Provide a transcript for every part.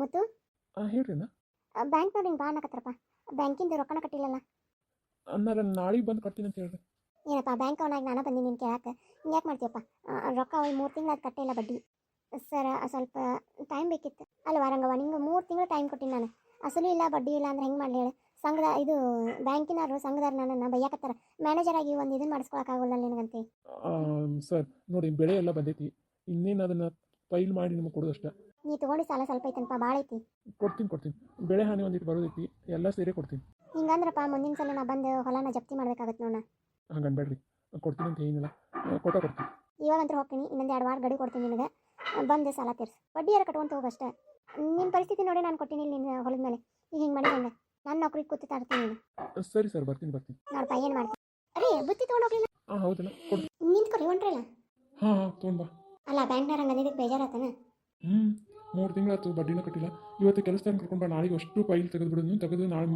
ಮುತ್ತು ಹೇಳ್ರಿನ ಬ್ಯಾಂಕ್ನವ್ರು ಹಿಂಗೆ ಬಾ ಅನ್ನಕತ್ತಾರಪ್ಪ. ಬ್ಯಾಂಕಿಂದ ರೊಕ್ಕನ ಕಟ್ಟಿಲ್ಲಲ್ಲ. ಅನ್ನಾರ ನಾಳೆಗೆ ಬಂದು ಕಟ್ತೀನಿ ಅಂತ ಹೇಳ್ರಿ. ಏನಪ್ಪ ಬ್ಯಾಂಕ್ ಅವನಾಗಿ ನಾನು ಬಂದೀನಿ ನಿನ್ನ ಕೇಳಕ್ಕೆ. ಹಿಂಗೆ ಯಾಕೆ ಮಾಡ್ತೀಯಪ್ಪ? ರೊಕ್ಕ ಅವ್ರು 3 ತಿಂಗಳು ಅದು ಕಟ್ಟಿಲ್ಲ ಬಡ್ಡಿ. ಸರ್ ಸ್ವಲ್ಪ ಟೈಮ್ ಬೇಕಿತ್ತು ಅಲ್ವಾ ರಂಗವ್ವ? ನಿಂಗೆ 3 ತಿಂಗಳು ಟೈಮ್ ಕೊಟ್ಟಿನಿ ನಾನು. ಅಸಲು ಇಲ್ಲ ಬಡ್ಡಿ ಇಲ್ಲ ಅಂದ್ರೆ ಹೆಂಗೆ ಮಾಡಲಿ ಹೇಳಿ? ಸಂಘದ ಇದು ಬ್ಯಾಂಕಿನವರು ಸಂಘದವ್ರು ನನ್ನನ್ನು ಬೈಯಾಕತ್ತಾರ. ಮ್ಯಾನೇಜರ್ ಆಗಿ ಒಂದು ಇದನ್ನು ಮಾಡಿಸ್ಕೊಳಕ್ಕಾಗಲ್ಲ ನಿನಗಂತೆ. ಸರ್ ನೋಡಿ, ಬೆಳೆ ಎಲ್ಲ ಬಂದೈತಿ, ಇನ್ನೇನು ಅದನ್ನು ಫೈಲ್ ಮಾಡಿ ನಿಮಗೆ ಕೊಡೋದಷ್ಟೇ. ನೀ ತೊಗೊಂಡು ಸಾಲ ಸ್ವಲ್ಪ ಐತನಪ್ಪ, ಭಾಳ ಐತಿ. ಕೊಡ್ತೀನಿ. ಬೆಳೆ ಹಾನಿ ಒಂದಿಟ್ಟು ಬರೋದೈತಿ, ಎಲ್ಲ ಸೇರಿ ಕೊಡ್ತೀನಿ. ಹಿಂಗಂದ್ರಪ್ಪ ಮುಂದಿನ ಸಲ ನಾ ಬಂದು ಹೊಲನ ಜಪ್ತಿ ಮಾಡ್ಬೇಕಾಗತ್ತೆ ನೋಡ. ಹಂಗೆ ಅನ್ಬೇಡ್ರಿ, ಕೊಡ್ತೀನಿ ಅಂತ ಏನಿಲ್ಲ, ಕೊಡ್ತೀನಿ. ಇವಾಗಂತೂ ಹೋಗ್ತೀನಿ, ಇನ್ನೊಂದು 2 ವಾರ ಗಡಿ ಕೊಡ್ತೀನಿ ನಿನಗೆ. ಬಂದು ಸಾಲ ತೀರ್ಸು, ಬಡ್ಡಿ ಯಾರು ಕಟ್ಕೊಂತ ಹೋಗಷ್ಟೇ. ನಿನ್ನ ಪರಿಸ್ಥಿತಿ ನೋಡಿ ನಾನು ಕೊಟ್ಟಿನಿ ನಿನ್ನ ಹೊಲದ ಮೇಲೆ. ಈಗ ಹಿಂಗೆ ಮಾಡಿ ಹಂಗೆ ನನ್ನ ನೌಕರಿಗೆ ಕೂತು ತಾಡ್ತೀನಿ ನೀನು. ಸರಿ ಸರ್, ಬರ್ತೀನಿ. ನೋಡಪ್ಪ ಏನು ಮಾಡ್ತೀನಿ. ಅರೇ ಬುತ್ತಿ ತೊಗೊಂಡೋಗ್ಲಿಲ್ಲ. ಹೌದಲ್ಲ, ಕೊಡು. ನಿಂತ್ಕೊರಿ ಹೊಂಟ್ರಲ್ಲ. ಹಾಂ ತೊಗೊಂಡು ಬಾ. ಅಲ್ಲ ಬ್ಯಾಂಕ್ನವ್ರು ಹಂಗೆ ಇದಕ್ಕೆ ಬೇಜಾರಾತನ? 3 ತಿಂಗಳಾಯ್ತು ಬಡ್ಡಿನ ಕಟ್ಟಿಲ್ಲ. ಇವತ್ತು ಕೆಲಸದಾಗ ಕರ್ಕೊಂಡು ಬಾ, ನಾಳೆಗೆ ಅಷ್ಟು ಫೈಲ್ ತೆಗೆದು ನಾಳೆ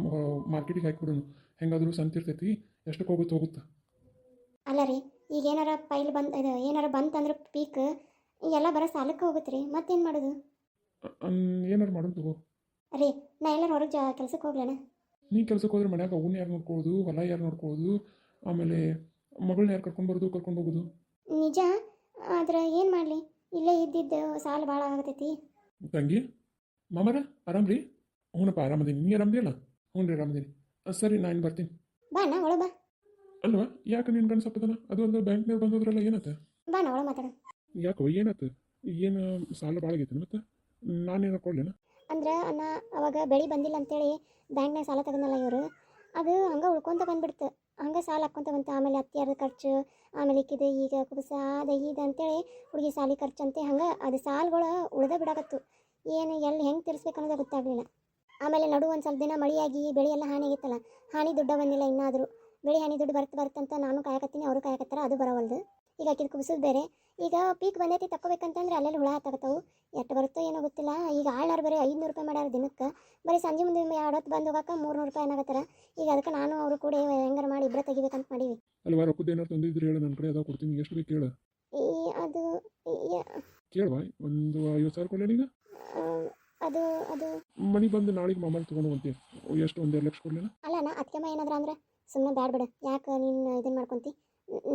ಮಾರ್ಕೆಟಿಗೆ ಹಾಕಿಬಿಡೋನು. ಹೆಂಗಾದರೂ ಸಂತಿರ್ತೈತಿ, ಎಷ್ಟಕ್ಕೆ ಹೋಗುತ್ತೆ. ಅಲ್ಲ ರೀ, ಈಗ ಏನಾರ ಫೈಲ್ ಇದು ಏನಾರ ಬಂತಂದ್ರೆ ಪೀಕ್ ಎಲ್ಲ ಬರೋ ಸಾಲಕ್ಕೆ ಹೋಗುತ್ತೆ ರೀ. ಮತ್ತೇನು ಮಾಡೋದು? ಏನಾರು ಮಾಡೋದು ತಗೋ. ರೀ ನಾ ಎಲ್ಲರೂ ಹೊರಗೆ ಕೆಲ್ಸಕ್ಕೆ ಹೋಗ್ಲೇನ? ನೀ ಕೆಲ್ಸಕ್ಕೆ ಹೋದ್ರೆ ಮನ್ಯಾಗ ಅವನ್ನ ಯಾರು ನೋಡ್ಕೊಳ್ಳೋದು, ಹೊಲ ಯಾರು ನೋಡ್ಕೊಳ್ಳೋದು, ಆಮೇಲೆ ಮಗಳನ್ನ ಯಾರು ಕರ್ಕೊಂಡು ಹೋಗೋದು? ನಿಜ, ಆದ್ರೆ ಏನು ಮಾಡಲಿ, ಇಲ್ಲೇ ಇದ್ದಿದ್ದು ಸಾಲ ಭಾಳ ಆಗತೈತಿ. ತಂಗಿ ಮಾಮರ ಆರಾಮ್ರಿ? ಹ್ಞೂನಪ್ಪ ಆರಾಮದೀನಿ, ನೀ ಆರಾಮದಿಯಲ್ಲ? ಹ್ಞೂ ರೀ ಆರಾಮದೀನಿ. ಸರಿ ನಾನು ಬರ್ತೀನಿ. ಬಾ ನಾ ಒಳ ಬಾ. ಅಲ್ವಾ, ಯಾಕೆ ನಿನ್ನ ಗಂಡ ಸಪ್ಪದನ? ಅದು ಒಂದು ಬ್ಯಾಂಕ್ನಾಗ ಬಂದೋದ್ರಲ್ಲ, ಏನತ್ತ? ಬಾ ನಾ ಒಳ ಮಾತಾಡು. ಯಾಕೋ ಏನಾಯ್ತು? ಏನು ಸಾಲ ಭಾಳ ಆಗೈತೆ ಮತ್ತೆ? ನಾನೇನು ಕೊಡ್ಲೇನ? ಅಂದ್ರೆ ನಾ ಅವಾಗ ಬೆಳೆ ಬಂದಿಲ್ಲ ಅಂತೇಳಿ ಬ್ಯಾಂಕ್ನಾಗ ಸಾಲ ತಗೊಂಡಲ್ಲ ಇವರು, ಅದು ಹಂಗೆ ಉಳ್ಕೊಂತ ಬಂದ್ಬಿಡ್ತು. ಹಂಗೆ ಸಾಲ ಹಾಕ್ಕೊಂತ ಬಂತು. ಆಮೇಲೆ ಅತ್ತಿಯಾರದ ಖರ್ಚು, ಆಮೇಲೆ ಇಕ್ಕಿದೆ ಈಗ ಕುಬಸ ಅದು ಇದು ಅಂತೇಳಿ ಹುಡುಗಿ ಸಾಲಿ ಖರ್ಚು ಅಂತೆ ಹಂಗೆ ಅದು ಸಾಲಗಳು ಉಳ್ದ ಬಿಡಾಕತ್ತು. ಏನು ಎಲ್ಲಿ ಹೆಂಗೆ ತೀರಿಸ್ಬೇಕು ಅನ್ನೋದೇ ಗೊತ್ತಾಗಲಿಲ್ಲ. ಆಮೇಲೆ ನಡು ಒಂದು ಸ್ವಲ್ಪ ದಿನ ಮಳೆಯಾಗಿ ಬೆಳೆ ಎಲ್ಲ ಹಾನಿ ಆಗಿತ್ತಲ್ಲ, ಹಾನಿ ದುಡ್ಡ ಬಂದಿಲ್ಲ ಇನ್ನಾದರೂ. ಬೆಳೆ ಹಾನಿ ದುಡ್ಡು ಬರ್ತಂತ ನಾನು ಕಾಯಕತ್ತೀನಿ, ಅವರು ಕಾಯಕತ್ತಾರ, ಅದು ಬರೋವಲ್ದು. ಈಗ ಆಕಿದು ಕುಬಿಸೋದು ಬೇರೆ. ಈಗ ಪೀಕ್ ಬಂದೈತಿ ತಕ್ಕೋಬೇಕಂತಂದ್ರೆ ಅಲ್ಲೆಲ್ಲ ಹುಳ ಹತ್ತಾಗತ್ತವು. ಎಷ್ಟು ಬರುತ್ತೋ ಏನೋ ಗೊತ್ತಿಲ್ಲ. ಈಗ ಆಳ್ನಾರು ಬರೀ 500 ರೂಪಾಯಿ ಮಾಡ್ಯಾರ ದಿನಕ್ಕೆ. ಬರೀ ಸಂಜೆ ಮುಂದೆ 2 ಹೊತ್ತು ಬಂದು ಹೋಗಕ್ಕೆ 300 ರೂಪಾಯಿ ಏನಾಗತ್ತಾರ. ಈಗ ಅದಕ್ಕೆ ನಾನು ಅವರು ಕೂಡ ಹೆಂಗಾರ ಮಾಡಿ ಇಬ್ಬರ ತೆಗಿಬೇಕಂತ ಮಾಡೀವಿ. ಅಲ್ವಾ, ರೊಕ್ಕದ ಏನಾರು ತಂದಿದ್ರೆ ಹೇಳು, ನನ್ನ ಕಡೆ ಅದಾವ ಕೊಡ್ತೀನಿ. ಎಷ್ಟು ಬೇಕು ಕೇಳು. ಅದು ಕೇಳುವ, ಒಂದು 50,000 ಕೊಡ್ಲೇನು ಈಗ? ಅದು ಮನಿ ಬಂದು ನಾಳೆಗೆ ಮಾಮೂಲಿ ತೊಗೊಂಡು ಹೋಗ್ತೀನಿ. ಎಷ್ಟು, 1-2 ಲಕ್ಷ ಕೊಡ್ಲೇನ? ಅಲ್ಲ ನಾ ಅದಕ್ಕೆ ಏನಾದ್ರ ಅಂದ್ರೆ ಸುಮ್ಮನೆ ಬ್ಯಾಡ ಬಿಡ. ಯಾಕೆ ನೀನು ಇದನ್ನು ಮಾಡ್ಕೊತಿ?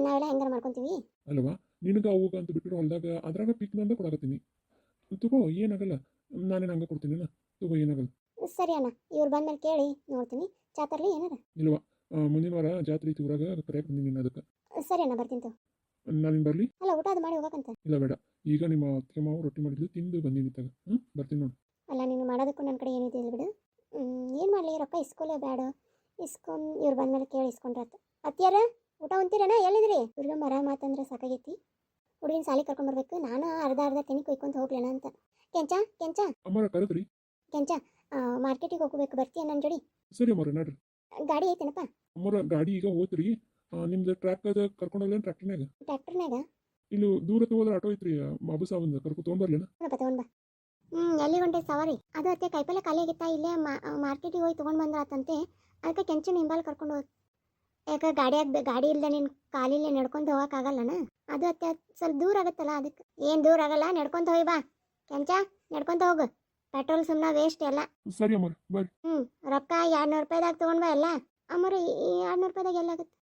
ನಾವೆಲ್ಲ ಹೆಂಗಾರ ಮಾಡ್ಕೊತೀವಿ ಅಲ್ವಾ. ನಿನಗೆ ಅವಾಗ ಅಂತ ಬಿಟ್ಟರು ಹೊಲ್ದಾಗ ಅದ್ರಾಗ ಪಿಕ್ನಂದ ಕೊಡಕತ್ತೀನಿ. ತಗೋ, ಏನಾಗಲ್ಲ. ನಾನೇನು ಹಂಗೆ ಕೊಡ್ತೀನಿ, ತಗೋ, ಏನಾಗಲ್ಲ. ಸರಿ ಅಣ್ಣ, ಇವ್ರು ಬಂದ್ಮೇಲೆ ಕೇಳಿ ನೋಡ್ತೀನಿ. ಚಾತರ್ಲಿ ಏನಾರ? ಇಲ್ವಾ, ಮುಂದಿನ ವಾರ ಜಾತ್ರೆ ಐತಿ ಊರಾಗ, ಕರೆಯಕ್ಕೆ ಬಂದಿನಿ ಅದಕ್ಕೆ. ಸರಿ ಅಣ್ಣ, ಬರ್ತೀನಿ. ನಾನು ಬರಲಿ? ಅಲ್ಲ ಊಟ ಅದು ಮಾಡಿ ಹೋಗಕ್ಕಂತ. ಇಲ್ಲ ಬೇಡ, ಈಗ ನಿಮ್ಮ ಅತ್ತಿಗೆ ಮಾವು ರೊಟ್ಟಿ ಮಾಡಿದ್ಲು, ತಿಂದು ಬಂದಿನಿ ತಗ. ಬರ್ತೀನಿ ನೋಡಿ. ಅಲ್ಲ ನೀನು ಮಾಡೋದಕ್ಕೂ ನನ್ನ ಕಡೆ ಏನಿದೆ ಇಲ್ಲ ಬಿಡು. ಏನು ಮಾಡಲಿ, ರೊಕ್ಕ ಇಸ್ಕೊಲೇ ಬೇಡ. ಇಸ್ಕೊಂಡು ಇವ್ರು ಬಂದ್ಮೇಲೆ ಕೇಳಿ ಇಸ್ಕೊಂಡ್ರತ್ತು. ಅತ್ತಿಯಾರ ಊಟ ಹೊಂತೀರಣ್ಣ? ಎಲ್ಲಿದ್ರಿ? ಇವ್ರಿಗೆ ಮರ ಮಾತಂದ್ರೆ ಸಾಕಾಗೈತಿ. ಹುಡುಗಿನ ಸಾಲಿ ಕರ್ಕೊಂಡ್ಬರ್ಬೇಕು. ನಾನು ಅರ್ಧ ತಿನಿ ಕೊಯ್ಕೊಂತ ಹೋಗ್ಲೇನ ಅಂತ. ಕೆಂಚ ಅಮ್ಮರ ಕರೆದ್ರಿ? ಕೆಂಚ ಮಾರ್ಕೆಟಿಗೆ ಹೋಗ್ಬೇಕು, ಬರ್ತೀಯ ನನ್ನ ಜೋಡಿ? ಸರಿ ಅಮ್ಮರ, ನಡ್ರಿ. ಗಾಡಿ ಐತೇನಪ್ಪ? ಅಮ್ಮರ ಗಾಡಿ ಈಗ ಹೋತ್ರಿ. ನಿಮ್ದು ಟ್ರ್ಯಾಕ್ ಅದ ಕರ್ಕೊಂಡೋಗ್ಲೇನು? ಟ್ರ್ಯಾಕ್ಟರ್ನಾಗ ಇಲ್ಲಿ ದೂರ ಹೋದ್ರೆ ಆಟೋ ಐತ್ರಿ, ಬಾಬು ಸಾವಂದ ಕರ್ಕೊಂಡು ತೊಗೊಂಬರ್ಲೇನ? ತೊಗೊಂಡ್ ಬಾ. ಎಲ್ಲಿ ಹೊಂಟೆ ಸವಾರಿ? ಅದು ಅತ್ತೆ ಕೈಪಲ್ಲೆ ಖಾಲಿ ಆಗಿತ್ತಾ, ಇಲ್ಲೇ ಮಾರ್ಕೆಟಿಗೆ ಹೋಗಿ ತೊಗೊಂಡು ಬಂದ್ರಾತಂತೆ. ಅದಕ್ಕೆ ಕೆಂಚನ ಹಿಂಬಾಲ್ ಕರ್ಕೊಂಡು ಹೋಗಿ. ಯಾಕೆ ಗಾಡಿ ಇಲ್ಲದೆ ನೀನು ಕಾಲಿಲ್ಲೇ ನಡ್ಕೊಂಡು ಹೋಗೋಕ್ಕಾಗಲ್ಲನ? ಅದು ಅತ್ತೆ ಸ್ವಲ್ಪ ದೂರ ಆಗುತ್ತಲ್ಲ, ಅದಕ್ಕೆ. ಏನು ದೂರ ಆಗಲ್ಲ, ನಡ್ಕೊಂತ ಹೋಗಿ ಬಾ. ಕೆಂಚ ನಡ್ಕೊಂತ ಹೋಗು, ಪೆಟ್ರೋಲ್ ಸುಮ್ಮನೆ ವೇಸ್ಟ್ ಎಲ್ಲ. ಸರಿ ಅಮ್ಮರ, ಬರ್ರಿ. ರೊಕ್ಕ 200 ರೂಪಾಯಿದಾಗ ತೊಗೊಂಡ್ ಬಾ ಎಲ್ಲ. ಅಮ್ಮರ 200 ರೂಪಾಯಿದಾಗ ಎಲ್ಲ ಆಗುತ್ತೆ.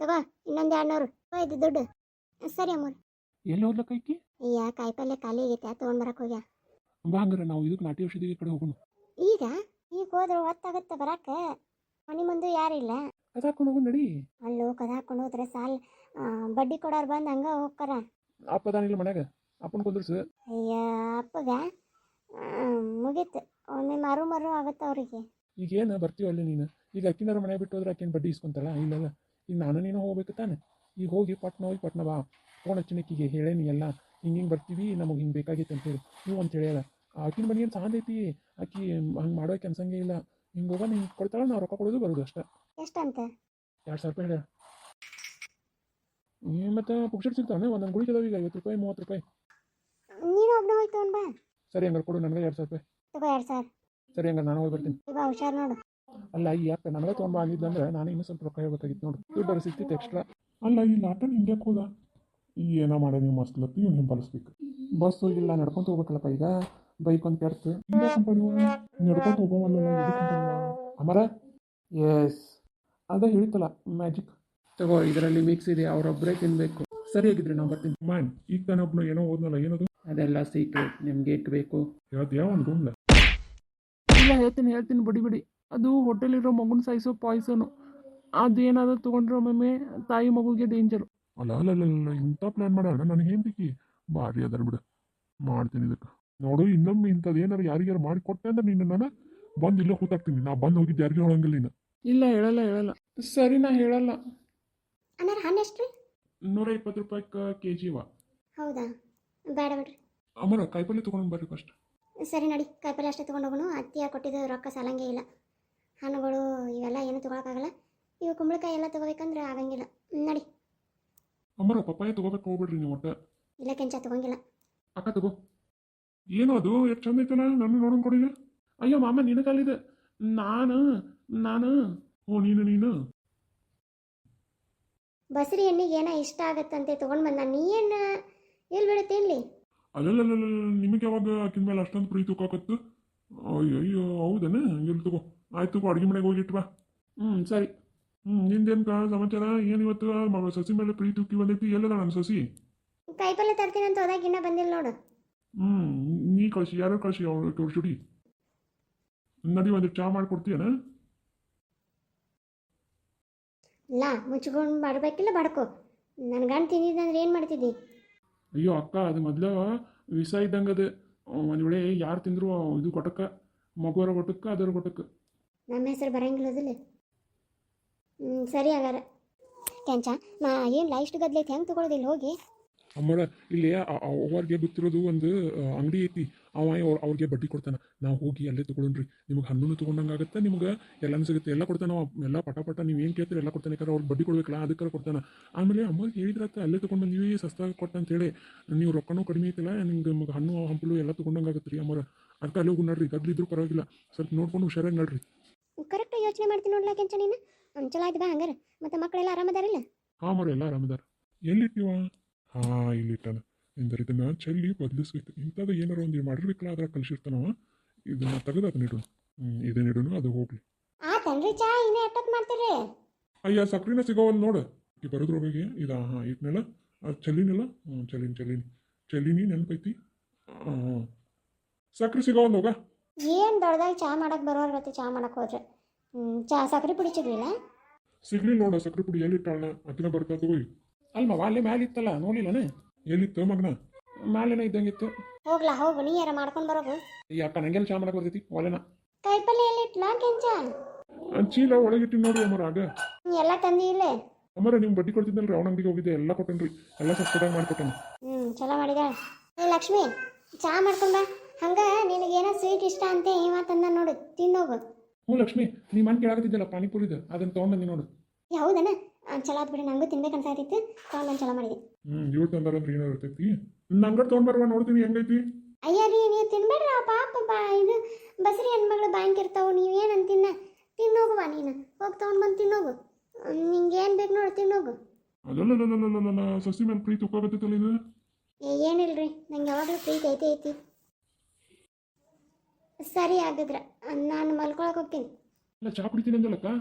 ತಗೋ, ಇನ್ನೊಂದು 200 ಇದು ದುಡ್ಡು. ಸರಿ ಅಮ್ಮರ. ಎಲ್ಲಿ ಹೋಗ್ಲಕ್ಕೈಕಿ? ಕಾಯಿಪಲ್ಲೆ ಖಾಲಿ ಆಗೈತೆ, ತೊಗೊಂಡ್ ಬರಕ್ಕೆ ಹೋಗ್ಯಾ. ಬಾ ಹಂಗಾರೆ ನಾವು ಇದಕ್ಕೆ ನಾಟಿ ಔಷಧಿಗೆ ಕಡೆ ಹೋಗೋಣ. ಈಗ ಹೋದ್ರೆ ಹೊತ್ತಾಗತ್ತೆ ಬರಕ್ಕೆ. ಮನೆ ಮುಂದೆ ಯಾರಿಲ್ಲ. ಕದ ಹಾಕೊಂಡು ಹೋಗೋಣ ನಡಿ. ಅಲ್ಲೂ ಕದ ಹಾಕೊಂಡು ಹೋದ್ರೆ ಸಾಲ ಬಡ್ಡಿ ಕೊಡೋರು ಬಂದು ಹಂಗೆ ಹೋಗ್ತಾರ. ಅಪ್ಪದಾನಿಲ್ಲ ಮನ್ಯಾಗ, ಅಪ್ಪನ ಕುಂದ್ರಸು. ಅಯ್ಯ ಅಪ್ಪಗ ಮುಗೀತು. ಒಮ್ಮೆ ಮರು ಆಗುತ್ತೆ ಅವ್ರಿಗೆ. ಈಗೇನು ಬರ್ತೀವಲ್ಲಿ ನೀನು? ಈಗ ಅಕ್ಕಿನಾರ ಮನೆ ಬಿಟ್ಟು ಹೋದ್ರೆ ಅಕ್ಕಿನ ಬಡ್ಡಿ ಇಸ್ಕೊಂತಾಳ? ಇಲ್ಲಲ್ಲ, ಈಗ ನಾನು ನೀನು ಹೋಗ್ಬೇಕು ತಾನೆ. ಈಗ ಹೋಗಿ ಪಟ್ನ ಬಾ. ಫೋನ್ ಹಚ್ಚಿನಕ್ಕಿಗೆ ಹೇಳೇನಿ ಎಲ್ಲ, ಹಿಂಗೆ ಬರ್ತೀವಿ, ನಮಗೆ ಹಿಂಗೆ ಬೇಕಾಗಿತ್ತು ಅಂತೇಳಿ. ನೀವು ಅಂತ ಹೇಳ್ಯಾರ. ಆಕಿನ ಮನೆ ಏನು ಸಾಂದ್ ಐತಿ, ಆಕಿ ಹಂಗೆ ಮಾಡೋ ಕೆನ್ಸಂಗೆ ಇಲ್ಲ. ಹಿಂಗೆ ಹೋಗೋಣ, ಹಿಂಗೆ ಕೊಡ್ತಾಳೆ, ನಾವು ರೊಕ್ಕ ಕೊಡೋದು ಬರೋದು ಅಷ್ಟೇ. ಎಷ್ಟಂತ? 2,000 ರೂಪಾಯಿ ಹೇಳ್ಯಾರ. ಮತ್ತು ಪುಕ್ಷಟ್ ಸಿಗ್ತಾವೆ. ಒಂದೊಂದು ಗುಳಿಗೆ ಅದಾವ ಈಗ 50 ರೂಪಾಯಿ 30 ರೂಪಾಯಿ. ನೀನು ಒಬ್ಬನ ಹೋಗಿ ತೊಗೊಂಡ್ ಬಾ. ಸರಿ ಹಂಗಾರೆ ಕೊಡು, ನನಗೆ 2,000 ರೂಪಾಯಿ. ತಗೋ 2,000. ಸರಿ ಹಂಗಾರೆ ನಾನು ಹೋಗಿ ಬರ್ತೀನಿ. ಈಗ ಹುಷಾರು ನೋಡು. ಅಲ್ಲ, ಈ ಯಾಕೆ ನನಗೆ ತೊಗೊಂಡು ಅಂದಿದ್ದಂದ್ರೆ ನಾನು ಇನ್ನೂ ಸ್ವಲ್ಪ ರೊಕ್ಕ ಹೇಳ್ಬೇಕಾಗಿತ್ತು ನೋಡು. ದುಡ್ಡು ಸಿಕ್ತಿತ್ತು ಎಕ್ಸ್ಟ್ರಾ. ಅಲ್ಲ, ಈ ಲಾಟನ್ ಹಿಂಗ್ಯಾಕೆ ಹೋದ? ಈ ಏನೋ ಮಾಡಿ ನೀವು ಮಸ್ತ್ಲತ್ತಿ ಇವ್ನು ಹಿಂಬಲಿಸ್ಬೇಕು. ಬಸ್ ಹೋಗಿಲ್ಲ, ನಡ್ಕೊಂತ ಹೋಗ್ಬೇಕಲ್ಲಪ್ಪ. ಈಗ ಬೈಕ್ ಒಂದು ಕೆರ್ತು ನಡ್ಕೊಂಡು ಹೋಗೋವಲ್ಲ ಅಮರ ಎಸ್ ಅದ ಹೇಳ್ತಲ್ಲ ಮ್ಯಾಜಿಕ್ ತಗೋ ಇದರಲ್ಲಿ ಮಿಕ್ಸ್ ಇದೆ ಅವರೊಬ್ಬರೇ ತಿನ್ಬೇಕು ಸರಿಯಾಗಿದ್ರೆ ನಾವು ಬರ್ತೀನಿ ಮ್ಯಾನ್ ಈಗ ತಾನೇ ಒಬ್ಬನು ಏನೋ ಓದ್ನಲ್ಲ ಏನದು ಅದೆಲ್ಲ ಸೀಕ್ರೆಟ್ ನಿಮ್ಗೆ ಬೇಕು ಯಾವ ಒಂದು ಗುಂಡ್ಲ ಇಲ್ಲ ಹೇಳ್ತೀನಿ ಬಿಡಿ ಅದು ಹೋಟೆಲಿರೋ ಮಗುನ ಸಾಯಿಸೋ ಪಾಯ್ಸನು ಅದೇನಾದರೂ ತೊಗೊಂಡ್ರೆ ಒಮ್ಮೆ ತಾಯಿ ಮಗುಗೆ ಡೇಂಜರು ಅಲ್ಲ ಇಂಥ ಪ್ಲ್ಯಾನ್ ಮಾಡೋಣ ನನಗೆ ಹೆಂಡತಿ ಭಾರಿ ಅದರ ಬಿಡು ಮಾಡ್ತೀನಿ ಇದಕ್ಕೆ ನೋಡು ಇನ್ನೊಮ್ಮೆ ಇಂಥದ್ದು ಏನಾರು ಯಾರಿಗಾರು ಮಾಡಿ ಕೊಟ್ಟೆ ಅಂದ್ರೆ ನೀನು ನಾನು ಬಂದು ಇಲ್ಲೇ ಕೂತಾಕ್ತೀನಿ ನಾ ಬಂದು ಹೋಗಿದ್ದು ಯಾರಿಗೂ ಹೇಳಂಗಿಲ್ಲ ನೀನು ಇಲ್ಲ ಹೇಳಲ್ಲ ಸರಿ ನಾ ಹೇಳಲ್ಲ ಅನ್ನಾರ ಹಣ್ಣು ಎಷ್ಟು ರೀ 120 ರೂಪಾಯಿ ಕೆ ಜಿ ಹೌದಾ ಬೇಡ ಬಿಡ್ರಿ ಅಮರ ಕಾಯಿಪಲ್ಲೆ ತೊಗೊಂಡು ಬರ್ರಿ ಫಸ್ಟ್ ಸರಿ ನಡಿ ಕಾಯಿಪಲ್ಲೆ ಅಷ್ಟೇ ತೊಗೊಂಡು ಹೋಗೋಣ ಅತ್ತಿಯ ಕೊಟ್ಟಿದ್ದು ರೊಕ್ಕ ಸಾಲಂಗೇ ಇಲ್ಲ ಹಣ್ಣುಗಳು ಇವೆಲ್ಲ ಏನು ತೊಗೊಳಕ್ಕಾಗಲ್ಲ ಇವು ಕುಂಬಳಕಾಯಿ ಎಲ್ಲ ತೊಗೋಬೇಕಂದ್ರೆ ಆಗಂಗಿಲ್ಲ ನಡಿ ಅಮರ ಪಪ್ಪಾಯ ತೊಗೋಬೇಕು ಹೋಗ್ಬಿಡ್ರಿ ನೀವು ಒಟ್ಟು ಇಲ್ಲ ಕೆಂಚ ತೊಗೊಂಗಿಲ್ಲ ಅಕ್ಕ ತಗೋ ಏನು ಅದು ಎಷ್ಟು ಚಂದ ಐತಲ್ಲ ನನ್ನ ನೋಡೋಣ ಕೊಡಿಲ್ಲ ಅಯ್ಯೋ ಮಾಮ ನಿನ್ನ ಕಾಲಿದೆ ನಾನು ಓ ನೀನು ಬಸ್ರಿ ಎಣ್ಣಿಗೆ ಏನೋ ಇಷ್ಟ ಆಗತ್ತಂತೆ ತೊಗೊಂಡು ಬಂದ ನೀ ಏನು ಎಲ್ಲಿ ಬೀಳುತ್ತೇನ್ಲಿ ಅಲ್ಲಲ್ಲ ನಿಮಗೆ ಯಾವಾಗ ಆಕಿನ ಮೇಲೆ ಅಷ್ಟೊಂದು ಪ್ರೀತಿ ಹೋಗಾಕತ್ತು ಅಯ್ಯೋ ಹೌದನ ಇಲ್ಲಿ ತಗೋ ಆಯ್ತು ಅಡುಗೆ ಮನೆಗೆ ಹೋಗಿಟ್ಟು ಬಾ ಸರಿ ನಿಂದೇನು ಸಮಾಚಾರ ಏನು ಇವತ್ತು ಸಸಿ ಮೇಲೆ ಪ್ರೀತಿ ಉಕ್ಕಿ ಬಂದೈತಿ ಎಲ್ಲದ ನನ್ನ ಸಸಿ ಕಾಯಿಪಲ್ಲೆ ತರ್ತೀನಿ ಅಂತ ಹೋದಾಗ ಇನ್ನೂ ಬಂದಿಲ್ಲ ನೋಡು ನೀ ಕಳಿಸಿ ಯಾರು ಕಳಿಸಿ ಅವ್ರ ಜೋಡಿ ನಡಿ ಒಂದು ಚಾ ಮಾಡಿಕೊಡ್ತೀಯನ ಇಲ್ಲ ಮುಚ್ಕೊಂಡು ಬಡಬೇಕಿಲ್ಲ ಬಡ್ಕೊ ನನ್ನ ಗಂಡು ತಿಂದಿದ್ದಂದ್ರೆ ಏನು ಮಾಡ್ತಿದ್ದಿ ಅಯ್ಯೋ ಅಕ್ಕ ಅದು ಮೊದಲು ವಿಷ ಇದ್ದಂಗೆ ಅದು ಒಂದು ವೇಳೆ ಯಾರು ತಿಂದ್ರು ಇದು ಕೊಟ್ಟಕ್ಕ ಮಗುವರ ಕೊಟ್ಟಕ್ಕೆ ಅದರ ಕೊಟ್ಟಕ್ಕೆ ನಮ್ಮ ಹೆಸರು ಬರಂಗಿಲ್ಲದಿಲ್ಲ ಸರಿ ಹಾಗಾರ ಕೆಂಚ ನಾ ಏನಿಲ್ಲ ಇಷ್ಟು ಗದ್ಲೈತಿ ಹೆಂಗೆ ತೊಗೊಳೋದಿಲ್ಲ ಹೋಗಿ ಅಮ್ಮರ ಇಲ್ಲಿ ಅವ್ರಿಗೆ ಗೊತ್ತಿರೋದು ಒಂದು ಅಂಗಡಿ ಐತಿ ಅವ್ರಿಗೆ ಬಡ್ಡಿ ಕೊಡ್ತಾನೆ ನಾವು ಹೋಗಿ ಅಲ್ಲೇ ತೊಗೊಳ್ರಿ ನಿಮ್ಗೆ ಹಣ್ಣು ತೊಗೊಂಡಂಗೆ ಆಗುತ್ತೆ ನಿಮ್ಗೆ ಎಲ್ಲನೂ ಸಿಗುತ್ತೆ ಎಲ್ಲ ಕೊಡ್ತಾನೆ ಎಲ್ಲ ಪಟ ನೀವು ಏನು ಕೇಳ್ತೀರಿ ಎಲ್ಲ ಕೊಡ್ತಾನೆ ಯಾಕಂದ್ರೆ ಅವ್ರು ಬಡ್ಡಿ ಕೊಡ್ಬೇಕಲ್ಲ ಅದಕ್ಕೆ ಕೊಡ್ತಾನೆ ಆಮೇಲೆ ಅಮ್ಮಗೆ ಹೇಳಿದ್ರತ್ತ ಅಲ್ಲೇ ತೊಗೊಂಡು ಬಂದೀವಿ ಸಸ್ತಾಗಿ ಕೊಟ್ಟ ಅಂತೇಳಿ ನೀವು ರೊಕ್ಕನೂ ಕಡಿಮೆ ಐತಿಲ್ಲ ನಿಮ್ಗೆ ಹಣ್ಣು ಹಂಪಲು ಎಲ್ಲ ತೊಗೊಂಡಂಗೆ ಆಗುತ್ತೆ ರೀ ಅಮ್ಮರ ಅದಕ್ಕೆ ಅಲ್ಲಿ ಹೋಗಿ ನೋಡ್ರಿ ಗದ್ಲಿದ್ರು ಪರವಾಗಿಲ್ಲ ಸ್ವಲ್ಪ ನೋಡ್ಕೊಂಡು ಹುಷಾರಾಗಿ ನೋಡ್ರಿ ಕರೆಕ್ಟಾಗಿ ಯೋಚನೆ ಮಾಡ್ತೀನಿ ನೋಡ್ಲಾ ಕೆಂಚ ನೀನು ಚಲೋ ಆಯ್ತು ಬಾ ಹಂಗಾರೆ ಮತ್ತೆ ಮಕ್ಕಳೆಲ್ಲ ಆರಾಮದಾರಿಲ್ಲ ಹಾಂ ಮರ ಎಲ್ಲ ಆರಾಮದಾರ ಎಲ್ಲಿಟ್ಟಿವ ಹಾಂ ಇಲ್ಲಿಟ್ಟಾನ ಎಂದರೆ ಇದನ್ನು ಚೆಲ್ಲಿ ಬದಲಿಸ್ಬೇಕು ಇಂಥದ್ದು ಏನಾರು ಒಂದು ಮಾಡಿರ್ಬೇಕಲ್ಲ ಅದ್ರಾಗ ಕಲಿಸಿರ್ತಾನವ ಇದನ್ನು ತೆಗೆದು ಅದನ್ನ ಇಡೋನು ಇದನ್ನಿಡೋನು ಅದು ಹೋಗ್ಲಿ ಆತನ್ರಿ ಚಾ ಇನ್ನೇ ಎಷ್ಟೊತ್ತು ಮಾಡ್ತೀರಿ ಅಯ್ಯ ಸಕ್ರಿನ ಸಿಗೋವಲ್ಲ ನೋಡು ಈ ಬರೋದ್ರೊಳಗೆ ಇದು ಹಾಂ ಇಟ್ನೆಲ್ಲ ಅದು ಚೆಲ್ಲಿನಿಲ್ಲ ಚೆಲ್ಲಿನಿ ನೆನಪೈತಿ ಹಾಂ ಸಕ್ರೆ ಸಿಗೋವಲ್ಲ ಹೋಗ ಏನು ದೊಡ್ಡದಾಗಿ ಚಾ ಮಾಡಕ್ಕೆ ಬರೋರು ಗೊತ್ತಿ ಚಾ ಮಾಡಕ್ಕೆ ಹೋದ್ರೆ ಚಾ ಸಕ್ರೆ ಪುಡಿ ಸಿಗ್ಲಿಲ್ಲ ಸಿಗ್ಲಿ ನೋಡ ಸಕ್ರೆ ಪುಡಿ ಎಲ್ಲಿಟ್ಟಾಳ ಅಕ್ಕಿನ ಬರ್ತಾ ತಗೋಯಿ ಅಲ್ಮವ ಅಲ್ಲೇ ಮ್ಯಾಲೆ ಇತ್ತಲ್ಲ ನೋಡಿಲ್ಲನೆ ಎಲ್ಲಿತ್ತು ಮಗನ ಮ್ಯಾಲೆನ ಇದ್ದಂಗಿತ್ತು ಹೋಗ್ಲಾ ಹೋಗು ನೀ ಯಾರ ಮಾಡ್ಕೊಂಡು ಬರೋಗು ಯಾಕ ನಂಗೆಲ್ಲ ಚಾ ಮಾಡಕ್ ಬರ್ತೈತಿ ಒಲೆನ ಕಾಯಿಪಲ್ಲೆ ಎಲ್ಲಿಟ್ಲಾ ಕೆಂಚ ಚೀಲ ಒಳಗಿಟ್ಟಿನ ನೋಡ್ರಿ ಅಮ್ಮರ ಆಗ ಎಲ್ಲ ತಂದಿ ಇಲ್ಲೇ ಅಮ್ಮರ ನಿಮ್ಗೆ ಬಡ್ಡಿ ಕೊಡ್ತಿದ್ದಲ್ರಿ ಅವನ ಅಂಗಡಿಗೆ ಹೋಗಿದ್ದೆ ಎಲ್ಲ ಕೊಟ್ಟನ್ರಿ ಎಲ್ಲ ಸಸ್ಪೆಟಾಗಿ ಮಾಡಿಕೊಟ್ಟನು ಚಲೋ ಮಾಡಿದ ಏ ಲಕ್ಷ್ಮಿ ಚಾ ಮಾಡ್ಕೊಂಡ ಹಂಗ ನಿನಗೇನೋ ಸ್ವೀಟ್ ಇಷ್ಟ ಅಂತ ಇವ ತಂದ ನೋಡು ತಿನ್ನೋಗು ಹ್ಞೂ ಲಕ್ಷ್ಮಿ ನೀ ಮನ್ ಕೇಳಾಕತ್ತಿದ್ದಲ್ಲ ಪಾನಿಪುರಿದು ಅದನ್ನ ತೊಗೊಂಬಂದಿ ನೋಡು ಹೌದನ ಚಲೋ ಆತ್ ಬಿಡಿ ನಂಗೂ ತಿನ್ಬೇಕಂತ ಆಯ್ತಿತ್ತು ತೊಗೊಂಡು ಚಲೋ ಮಾಡಿದೆ ಇವ್ರು ತಂದಾರಂದ್ರೆ ಏನಾರು ಇರ್ತೈತಿ ನಂಗಡ್ ತೊಗೊಂಡ್ಬರ್ವ ನೋಡ್ತೀನಿ ಹೆಂಗೈತಿ ಅಯ್ಯ ರೀ ನೀವು ತಿನ್ಬೇಡ್ರ ಪಾಪ ಇದು ಬಸ್ರಿ ಹೆಣ್ಮಗಳು ಬ್ಯಾಂಕ್ ಇರ್ತಾವೆ ನೀವೇನು ಅಂತಿನ್ನ ತಿನ್ನೋಗುವ ನೀನು ಹೋಗಿ ತೊಗೊಂಡು ಬಂದು ತಿನ್ನೋಗು ನಿಂಗೆ ಏನು ಬೇಕು ನೋಡಿ ತಿನ್ನೋಗು ಅಲ್ಲಲ್ಲ ಸಸಿ ಮೇಲೆ ಪ್ರೀತಿ ಉಕ್ಕಾಗತ್ತೈತಲ್ಲ ಇದು ಏನಿಲ್ರಿ ನಂಗೆ ಯಾವಾಗಲೂ ಪ್ರೀತಿ ಐತಿ ಸರಿ ಆಗಿದ್ರ ನಾನು ಮಲ್ಕೊಳಕ್ಕೆ ಹೋಗ್ತೀನಿ ಇಲ್ಲ ಚಾ ಕುಡಿತೀನಿ ಅಂದಲ್ಲಕ್ಕ